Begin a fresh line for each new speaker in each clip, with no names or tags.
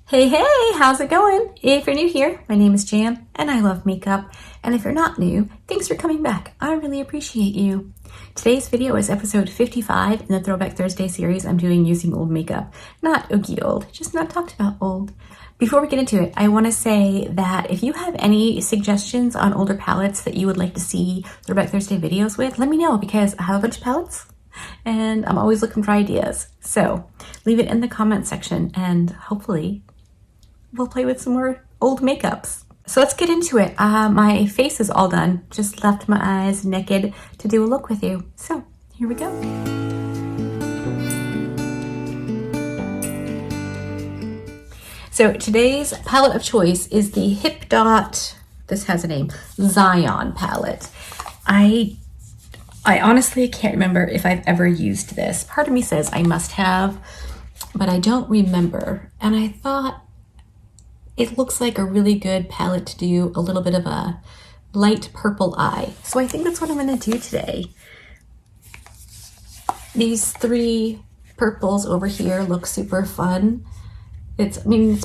Hey, hey, how's it going? If you're new here, my name is Jan and I love makeup. And if you're not new, thanks for coming back. I really appreciate you. Today's video is episode 55 in the Throwback Thursday series I'm doing using old makeup. Not oogie old, just not talked about old. Before we get into it, I want to say that if you have any suggestions on older palettes that you would like to see Throwback Thursday videos with, let me know because I have a bunch of palettes and I'm always looking for ideas. So leave it in the comment section and hopefully we'll play with some more old makeups. So let's get into it. My face is all done. Just left my eyes naked to do a look with you. So here we go. So today's palette of choice is the Hip Dot, this has a name, Zion palette. I honestly can't remember if I've ever used this. Part of me says I must have, but I don't remember. And I thought it looks like a really good palette to do a little bit of a light purple eye. So I think that's what I'm gonna do today. These three purples over here look super fun. It's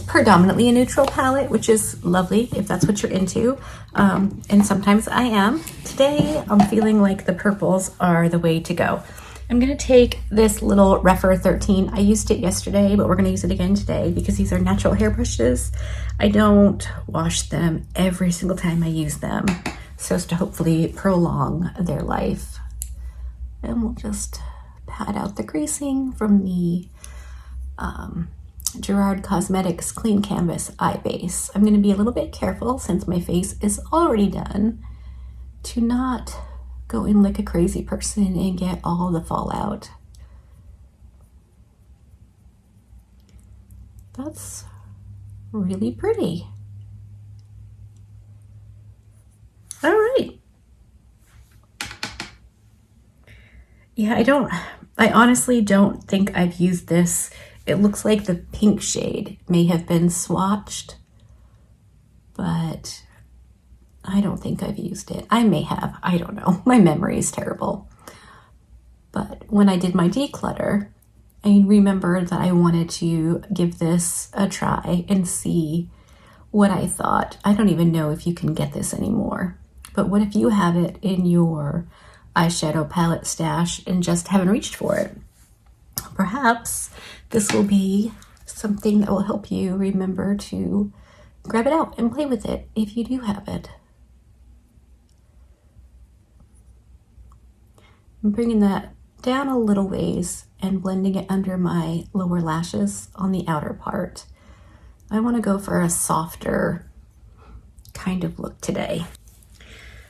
predominantly a neutral palette, which is lovely if that's what you're into. And sometimes I am. Today, I'm feeling like the purples are the way to go. I'm gonna take this little Rephr 13. I used it yesterday, but we're gonna use it again today because these are natural hair brushes. I don't wash them every single time I use them, so as to hopefully prolong their life. And we'll just pat out the greasing from the Gerard Cosmetics Clean Canvas Eye Base. I'm gonna be a little bit careful since my face is already done to not go in like a crazy person and get all the fallout. That's really pretty. All right. Yeah, I honestly don't think I've used this. It looks like the pink shade may have been swatched, but I don't think I've used it. I may have, I don't know. My memory is terrible. But when I did my declutter, I remembered that I wanted to give this a try and see what I thought. I don't even know if you can get this anymore. But what if you have it in your eyeshadow palette stash and just haven't reached for it? Perhaps this will be something that will help you remember to grab it out and play with it if you do have it. I'm bringing that down a little ways and blending it under my lower lashes on the outer part. I want to go for a softer kind of look today.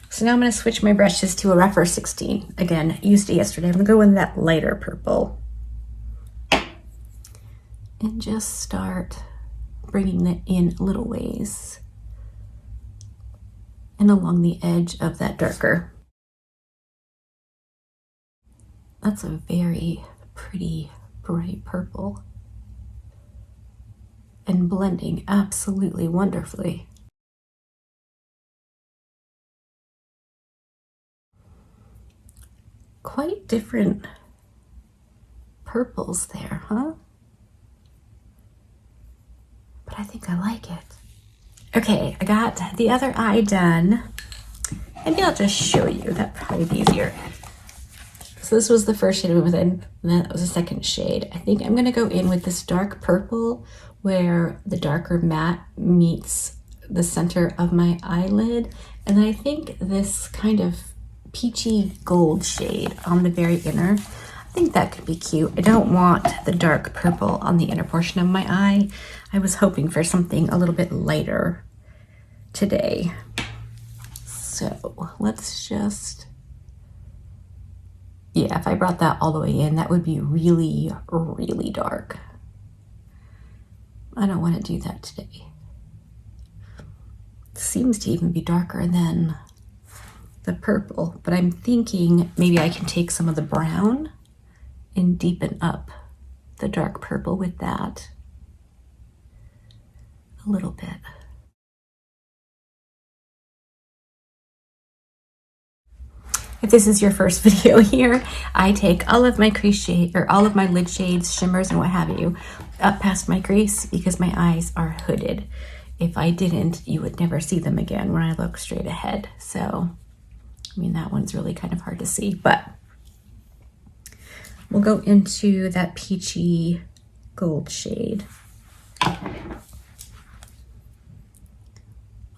So now I'm going to switch my brushes to a Rephr 16. Again, used it yesterday. I'm going to go in that lighter purple. And just start bringing it in little ways and along the edge of that darker. That's a very pretty bright purple and blending absolutely wonderfully. Quite different purples there, huh? But I think I like it. Okay, I got the other eye done. Maybe I'll just show you, that'd probably be easier. So this was the first shade I went with, and that was the second shade. I think I'm gonna go in with this dark purple where the darker matte meets the center of my eyelid. And then I think this kind of peachy gold shade on the very inner. I think that could be cute. I don't want the dark purple on the inner portion of my eye. I was hoping for something a little bit lighter today. So let's just, yeah, if I brought that all the way in, that would be really, really dark. I don't want to do that today. It seems to even be darker than the purple, but I'm thinking maybe I can take some of the brown and deepen up the dark purple with that a little bit. this is your first video here, I take all of my crease shade, or all of my lid shades, shimmers, and what have you, up past my crease because my eyes are hooded. If I didn't, you would never see them again when I look straight ahead. So, I mean, that one's really kind of hard to see, but we'll go into that peachy gold shade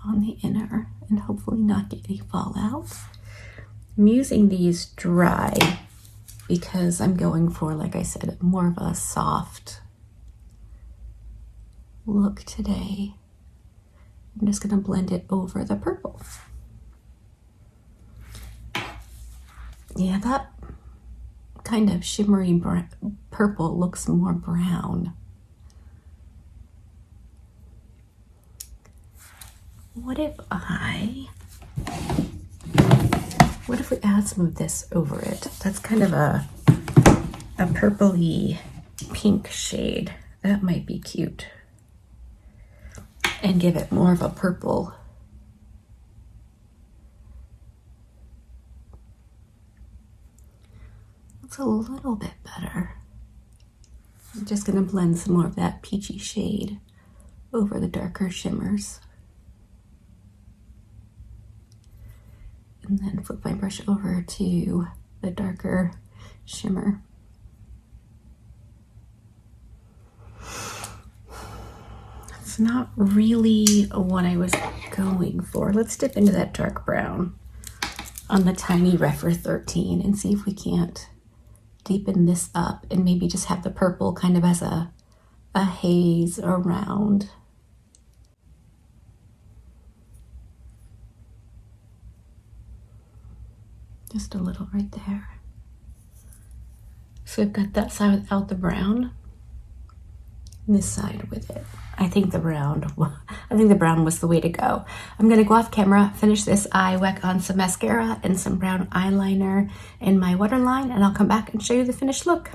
on the inner and hopefully not get any fallout. I'm using these dry because I'm going for, like I said, more of a soft look today. I'm just going to blend it over the purple. Yeah, that kind of shimmery purple looks more brown. What if we add some of this over it? That's kind of a purpley pink shade. That might be cute. And give it more of a purple. It's a little bit better. I'm just going to blend some more of that peachy shade over the darker shimmers. And then flip my brush over to the darker shimmer. It's not really what I was going for. Let's dip into that dark brown on the tiny Rephr 13 and see if we can't deepen this up and maybe just have the purple kind of as a haze around. Just a little right there. So I've got that side without the brown, and this side with it. I think the brown was the way to go. I'm gonna go off camera, finish this eye, whack on some mascara and some brown eyeliner in my waterline, and I'll come back and show you the finished look.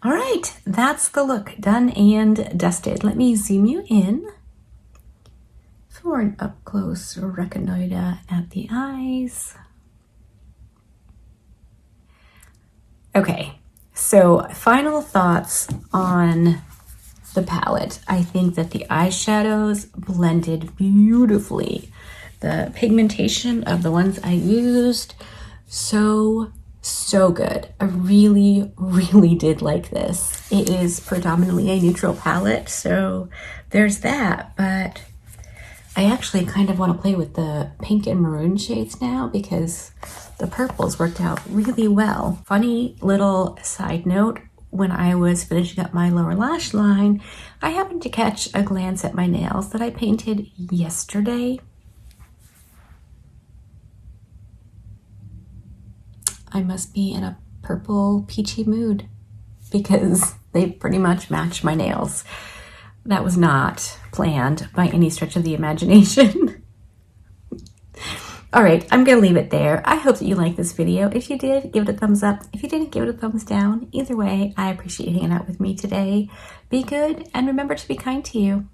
All right, that's the look, done and dusted. Let me zoom you in for an up close reconnoiter at the eyes. Okay, so final thoughts on the palette. I think that the eyeshadows blended beautifully. The pigmentation of the ones I used, so good. I really did like this. It is predominantly a neutral palette, so there's that, but I actually kind of want to play with the pink and maroon shades now because the purples worked out really well. Funny little side note, when I was finishing up my lower lash line, I happened to catch a glance at my nails that I painted yesterday. I must be in a purple peachy mood because they pretty much match my nails. That was not planned by any stretch of the imagination. All right, I'm gonna leave it there. I hope that you liked this video. If you did, give it a thumbs up. If you didn't, give it a thumbs down. Either way, I appreciate you hanging out with me today. Be good and remember to be kind to you.